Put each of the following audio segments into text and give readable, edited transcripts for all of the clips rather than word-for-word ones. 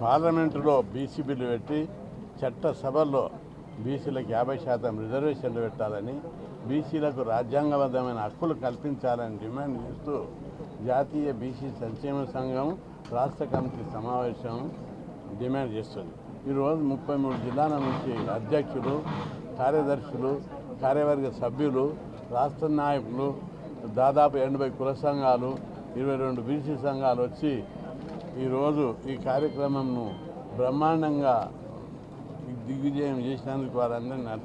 పార్లమెంటులో BC bill పెట్టి చట్టసభల్లో బీసీలకు 50% రిజర్వేషన్లు పెట్టాలని, బీసీలకు రాజ్యాంగబద్ధమైన హక్కులు కల్పించాలని డిమాండ్ చేస్తూ జాతీయ బీసీ సంక్షేమ సంఘం రాష్ట్ర కమిటీ సమావేశం డిమాండ్ చేస్తుంది. ఈరోజు 33 జిల్లాల నుంచి అధ్యక్షులు, కార్యదర్శులు, కార్యవర్గ సభ్యులు, రాష్ట్ర నాయకులు, దాదాపు 80 కుల సంఘాలు, 22 బీసీ సంఘాలు వచ్చి ఈరోజు ఈ కార్యక్రమంను బ్రహ్మాండంగా దిగ్విజయం చేసినందుకు వారందరినీ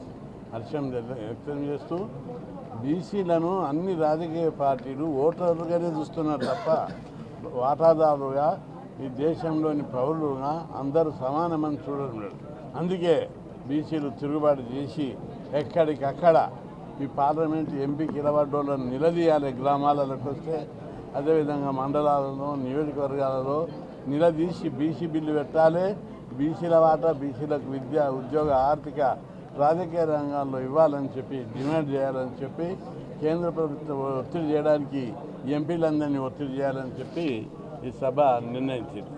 హర్షం వ్యక్తం చేస్తూ, బీసీలను అన్ని రాజకీయ పార్టీలు ఓటర్లుగానే చూస్తున్నారు తప్ప వాటాదారులుగా, ఈ దేశంలోని పౌరులుగా అందరూ సమానమని చూడడం లేదు. అందుకే బీసీలు తిరుగుబాటు చేసి ఎక్కడికక్కడ ఈ పార్లమెంటు ఎంపీ కిలబడ్డోళ్ళను నిలదీయాలి. గ్రామాలకు వస్తే, అదేవిధంగా మండలాలలో, నియోజకవర్గాలలో నిలదీసి బీసీ బిల్లు పెట్టాలి. బీసీల వాటా బీసీలకు విద్య, ఉద్యోగ, ఆర్థిక, రాజకీయ రంగాల్లో ఇవ్వాలని చెప్పి డిమాండ్ చేయాలని చెప్పి కేంద్ర ప్రభుత్వం ఒత్తిడి చేయడానికి ఎంపీలందరినీ ఒత్తిడి చేయాలని చెప్పి ఈ సభ నిర్ణయించింది.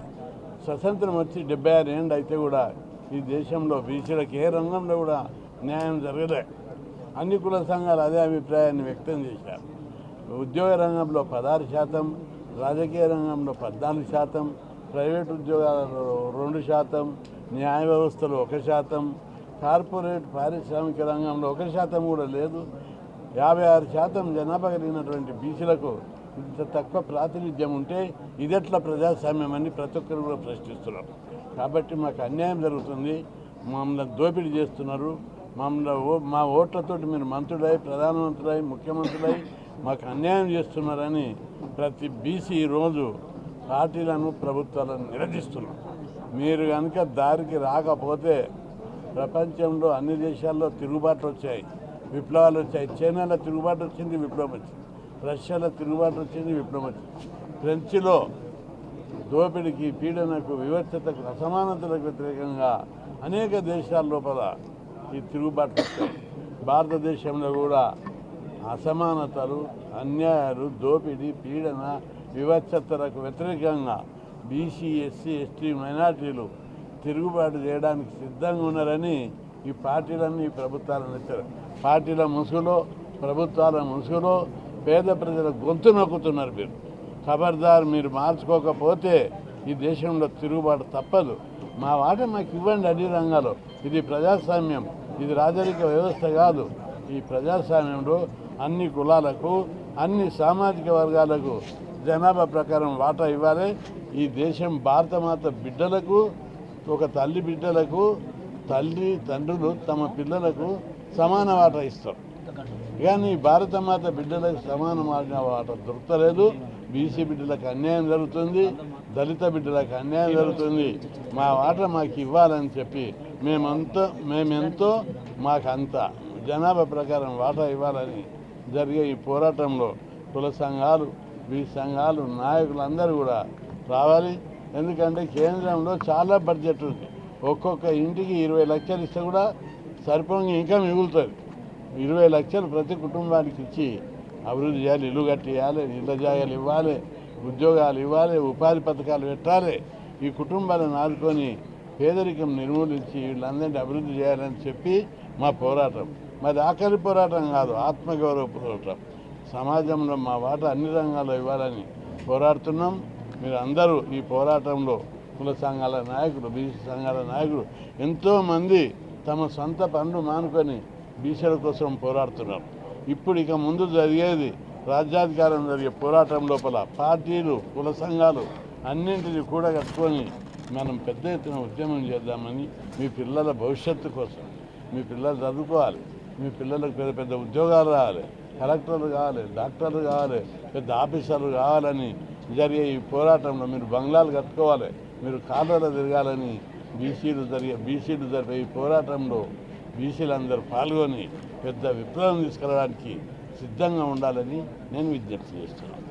స్వతంత్రం వచ్చి 76 ఏళ్ళు అయితే కూడా ఈ దేశంలో బీసీలకు ఏ రంగంలో కూడా న్యాయం జరగలే. అన్ని కుల సంఘాలు అదే అభిప్రాయాన్ని వ్యక్తం చేశారు. ఉద్యోగ రంగంలో 16%, రాజకీయ రంగంలో 14%, ప్రైవేట్ ఉద్యోగాలలో 2%, న్యాయ వ్యవస్థలో 1%, కార్పొరేట్ పారిశ్రామిక రంగంలో 1% కూడా లేదు. 56% జనాభా కలిగినటువంటి బీసీలకు ఇంత తక్కువ ప్రాతినిధ్యం ఉంటే ఇదెట్లా ప్రజాస్వామ్యం అని ప్రతి ఒక్కరు కూడా ప్రశ్నిస్తున్నారు. కాబట్టి మాకు అన్యాయం జరుగుతుంది, మమ్మల్ని దోపిడీ చేస్తున్నారు, మా ఓట్లతోటి మీరు మంత్రులై, ప్రధానమంత్రులై, ముఖ్యమంత్రులై మాకు అన్యాయం చేస్తున్నారని ప్రతి బీసీ ఈరోజు పార్టీలను, ప్రభుత్వాలను నిలదీస్తున్నారు. మీరు కనుక దారికి రాకపోతే ప్రపంచంలో అన్ని దేశాల్లో తిరుగుబాట్లు వచ్చాయి, విప్లవాలు వచ్చాయి. చైనాలో తిరుగుబాటు వచ్చింది, విప్లవం వచ్చింది. రష్యాలో తిరుగుబాటు వచ్చింది, విప్లవం వచ్చింది. ఫ్రెంచ్లో దోపిడికి, పీడనకు, వివక్షతకు, అసమానతలకు వ్యతిరేకంగా అనేక దేశాల లోపల ఈ తిరుగుబాట్లు వచ్చాయి. భారతదేశంలో కూడా అసమానతలు, అన్యాయాలు, దోపిడీ, పీడన, వివక్షతలకు వ్యతిరేకంగా బీసీ, ఎస్సీ, ఎస్టీ, మైనార్టీలు తిరుగుబాటు చేయడానికి సిద్ధంగా ఉన్నారని ఈ పార్టీలన్నీ ఈ ప్రభుత్వాలను ఇచ్చారు. పార్టీల ముసుగులో, ప్రభుత్వాల ముసుగులో పేద ప్రజల గొంతు నొక్కుతున్నారు. మీరు ఖబర్దార్, మీరు మార్చుకోకపోతే ఈ దేశంలో తిరుగుబాటు తప్పదు. మా వాట మాకు ఇవ్వండి అన్ని రంగాల్లో. ఇది ప్రజాస్వామ్యం, ఇది రాజరిక వ్యవస్థ కాదు. ఈ ప్రజాస్వామ్యంలో అన్ని కులాలకు, అన్ని సామాజిక వర్గాలకు జనాభా ప్రకారం వాటా ఇవ్వాలి. ఈ దేశం భారతమాత బిడ్డలకు, ఒక తల్లి బిడ్డలకు తల్లి తండ్రులు తమ పిల్లలకు సమాన వాటా ఇస్తారు. కానీ భారతమాత బిడ్డలకు సమాన వాటా దొరకలేదు. బీసీ బిడ్డలకు అన్యాయం జరుగుతుంది, దళిత బిడ్డలకు అన్యాయం జరుగుతుంది. మా వాటా మాకు ఇవ్వాలని చెప్పి మేమెంతో మాకంత జనాభా ప్రకారం వాటా ఇవ్వాలని జరిగే ఈ పోరాటంలో కుల సంఘాలు, బీసీ సంఘాలు, నాయకులందరూ కూడా రావాలి. ఎందుకంటే కేంద్రంలో చాలా బడ్జెట్ ఉంది. ఒక్కొక్క ఇంటికి 20 లక్షలు ఇస్తే కూడా సరిపోయి ఇంకా మిగులుతుంది. 20 లక్షలు ప్రతి కుటుంబానికి ఇచ్చి అభివృద్ధి చేయాలి. ఇల్లు కట్టియాలి, ఇళ్ళ జాగాలు ఇవ్వాలి, ఉద్యోగాలు ఇవ్వాలి, ఉపాధి పథకాలు పెట్టాలి. ఈ కుటుంబాలను ఆదుకొని పేదరికం నిర్మూలించి వీళ్ళందరినీ అభివృద్ధి చేయాలని చెప్పి మా పోరాటం. మరి ఆఖరి పోరాటం కాదు, ఆత్మగౌరవ పోరాటం. సమాజంలో మా వాటా అన్ని రంగాల్లో ఇవ్వాలని పోరాడుతున్నాం. మీరు అందరూ ఈ పోరాటంలో కుల సంఘాల నాయకులు, బీసీ సంఘాల నాయకులు ఎంతోమంది తమ సొంత పనులు మానుకొని బీసీల కోసం పోరాడుతున్నారు. ఇప్పుడు ఇక ముందు జరిగేది రాజ్యాధికారం జరిగే పోరాటం లోపల పార్టీలు, కుల సంఘాలు అన్నింటినీ కూడా కట్టుకొని మనం పెద్ద ఎత్తున ఉద్యమం చేద్దామని, మీ పిల్లల భవిష్యత్తు కోసం, మీ పిల్లలు చదువుకోవాలి, మీ పిల్లలకు పెద్ద పెద్ద ఉద్యోగాలు రావాలి, కలెక్టర్లు కావాలి, డాక్టర్లు కావాలి, పెద్ద ఆఫీసర్లు కావాలని జరిగే ఈ పోరాటంలో మీరు బంగ్లాలు కట్టుకోవాలి, మీరు కార్లలో తిరగాలని బీసీలు జరిపే ఈ పోరాటంలో బీసీలందరూ పాల్గొని పెద్ద విప్లవం తీసుకురావడానికి సిద్ధంగా ఉండాలని నేను విజ్ఞప్తి చేస్తున్నాను.